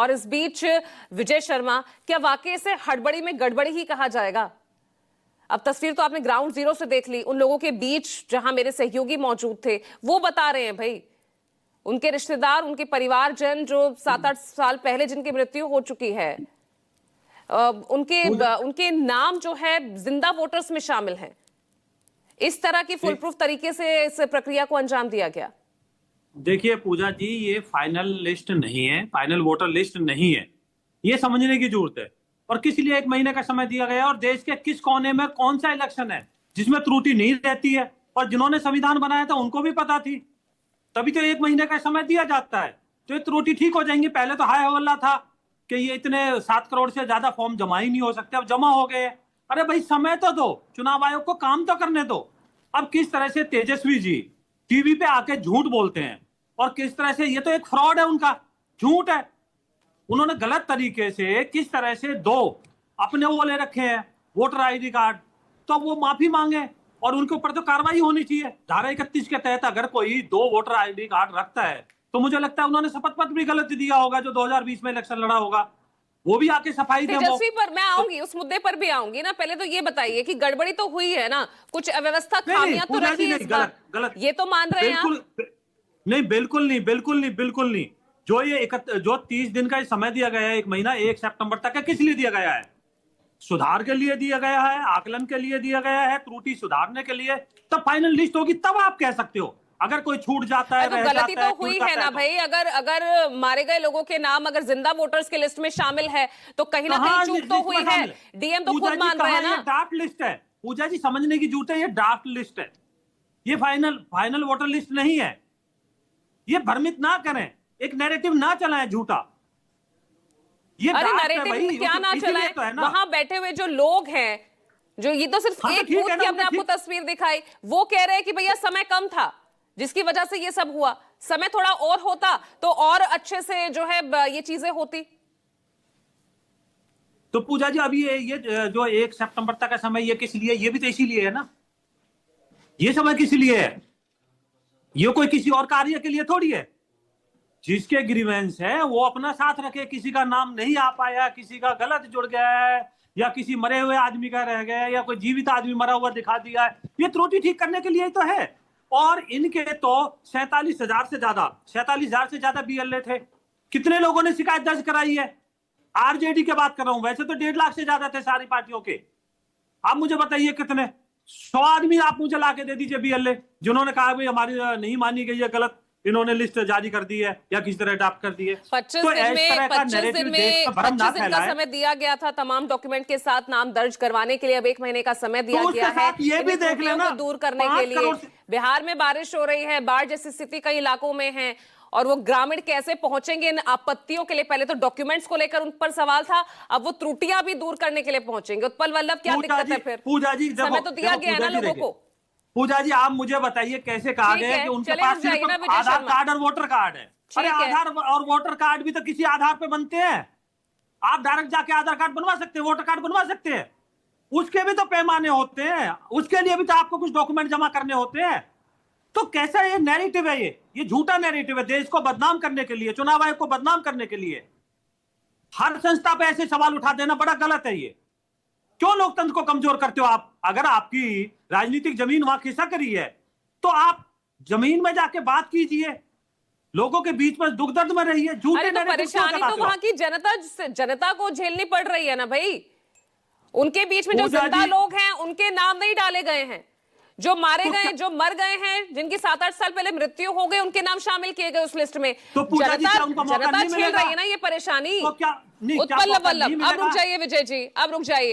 और इस बीच विजय शर्मा, क्या वाकई से हड़बड़ी में गड़बड़ी ही कहा जाएगा? अब तस्वीर तो आपने ग्राउंड जीरो से देख ली, उन लोगों के बीच जहां मेरे सहयोगी मौजूद थे वो बता रहे हैं भाई, उनके रिश्तेदार, उनके परिवारजन जो 7-8 साल पहले जिनकी मृत्यु हो चुकी है, उनके नाम जो है जिंदा वोटर्स में शामिल हैं। इस तरह की फुल प्रूफ तरीके से इस प्रक्रिया को अंजाम दिया गया। देखिए पूजा जी, ये फाइनल लिस्ट नहीं है, फाइनल वोटर लिस्ट नहीं है, ये समझने की जरूरत है। और किस लिए 1 महीने का समय दिया गया और देश के किस कोने में कौन सा इलेक्शन है जिसमें त्रुटि नहीं रहती है, और जिन्होंने संविधान बनाया था उनको भी पता थी, तभी तो 1 महीने का समय दिया जाता है। तो ये त्रुटि ठीक हो जाएंगी। पहले तो हाय हवल्ला था कि ये इतने 7 करोड़ से ज्यादा फॉर्म जमा ही नहीं हो सकते, अब जमा हो गए। अरे भाई समय तो दो, चुनाव आयोग को काम तो करने दो। अब किस तरह से तेजस्वी जी टीवी पे आके झूठ बोलते हैं, और किस तरह से ये तो एक फ्रॉड है, उनका झूठ है। उन्होंने गलत तरीके से किस तरह से 2 अपने वो ले रखे हैं वोटर आईडी कार्ड, तो वो माफी मांगे और उनके ऊपर तो कार्रवाई होनी चाहिए। धारा 31 के तहत अगर कोई 2 वोटर आईडी कार्ड रखता है तो मुझे लगता है उन्होंने शपथ पत्र भी गलत दिया होगा, जो 2020 में इलेक्शन लड़ा होगा, वो भी आके सफाई दे। तेजस्वी पर मैं आऊंगी, उस मुद्दे पर भी आऊंगी ना। पहले तो ये बताइए कि गड़बड़ी तो हुई है ना, कुछ अव्यवस्था, खामियां तो रही है इस बार, गलत ये तो मान रहे हैं आप? नहीं, बिल्कुल नहीं, बिल्कुल नहीं, बिल्कुल नहीं। जो 30 दिन का समय दिया गया है, 1 महीना, 1 सितंबर तक का, किस लिए दिया गया है? सुधार के लिए दिया गया है, आकलन के लिए दिया गया है, त्रुटि सुधारने के लिए। तब फाइनल लिस्ट होगी तब आप कह सकते हो। अगर कोई छूट जाता है, तो गलती तो हुई है ना भाई। अगर मारे गए लोगों के नाम अगर जिंदा वोटर्स के लिस्ट में शामिल है तो कहीं ना कहीं चूक तो हुई है। डीएम तो खुद मान रहे हैं ना। ड्राफ्ट लिस्ट है पूजा जी, समझने की जरूरत है, ये ड्राफ्ट लिस्ट है, ये फाइनल वोटर लिस्ट नहीं है। ये भ्रमित ना करें, एक नैरेटिव ना चलाएं झूठा। ये अरे नैरेटिव क्या ना चलाएं, तो वहां बैठे हुए जो लोग हैं, जो ये तो सिर्फ एक बूथ की हमने आपको तस्वीर दिखाई, वो कह रहे हैं कि भैया समय कम था जिसकी वजह से ये सब हुआ। समय थोड़ा और होता तो और अच्छे से जो है ये चीजें होती। तो पूजा जी अभी ये जो 1 सितंबर तक का समय, ये किस लिए? ये भी तो इसीलिए है ना, ये समय किस लिए है? ये कोई किसी और कार्य के लिए थोड़ी है। जिसके ग्रीवेंस है वो अपना साथ रखे, किसी का नाम नहीं आ पाया, किसी का गलत जुड़ गया है, या किसी मरे हुए आदमी का रह गया, या कोई जीवित आदमी मरा हुआ दिखा दिया है, ये त्रुटि ठीक करने के लिए ही तो है। और इनके तो 47,000 से ज्यादा बीएलए थे। कितने लोगों ने शिकायत दर्ज कराई है? आरजेडी की बात कर रहा हूं, वैसे तो 1.5 लाख से ज्यादा थे सारी पार्टियों के। आप मुझे बताइए कितने 100 आदमी आप मुझे लाके दे दीजिए बीएलए, जिन्होंने कहा भाई हमारी नहीं मानी गई है, गलत इन्होंने लिस्ट जारी कर दी है या किसी तरह अडॉप्ट कर दी है। 25 दिन का समय दिया गया था तमाम डॉक्यूमेंट के साथ नाम दर्ज करवाने के लिए। अब 1 महीने का समय दिया गया है ये भी देख लेना, दूर करने के लिए। बिहार में बारिश हो रही है, बाढ़ जैसी स्थिति कई इलाकों में है, और वो ग्रामीण कैसे पहुंचेंगे इन आपत्तियों के लिए? पहले तो डॉक्यूमेंट्स को लेकर उन पर सवाल था, अब वो त्रुटियां भी दूर करने के लिए पहुंचेंगे। उत्पल वल्लभ, क्या दिक्कत है फिर? पूजा जी समय तो दिया गया है ना लोगों को। पूजा जी आप मुझे बताइए कैसे कहा गया कि उनके पास सिर्फ आधार कार्ड और वोटर कार्ड है? अरे आधार और वोटर कार्ड भी तो किसी आधार पे बनते हैं। आप डायरेक्ट जाके आधार कार्ड बनवा सकते हैं, वोटर कार्ड बनवा सकते हैं, उसके भी तो पैमाने होते हैं, उसके लिए भी तो आपको कुछ डॉक्यूमेंट जमा करने होते हैं। तो कैसा ये नैरेटिव है? ये झूठा नैरेटिव है, देश को बदनाम करने के लिए, चुनाव आयोग को बदनाम करने के लिए हर संस्था पे ऐसे सवाल उठा देना बड़ा गलत है। ये क्यों लोकतंत्र को कमजोर करते हो आप? अगर आपकी राजनीतिक जमीन वहां खिसक रही है तो आप जमीन में जाके बात कीजिए, लोगों के बीच में दुख दर्द में रहिए। झूठे तो परेशानी तो वहां की जनता को झेलनी पड़ रही है ना भाई। उनके बीच में जो जिंदा लोग हैं उनके नाम नहीं डाले गए हैं, जो मारे गए, जो मर गए हैं, जिनकी 7-8 साल पहले मृत्यु हो गई, उनके नाम शामिल किए गए उस लिस्ट में। तो जनता झेल रही है ना ये परेशानी। उत्पल वल्लभ, अब रुक जाइए विजय जी, अब रुक जाइए।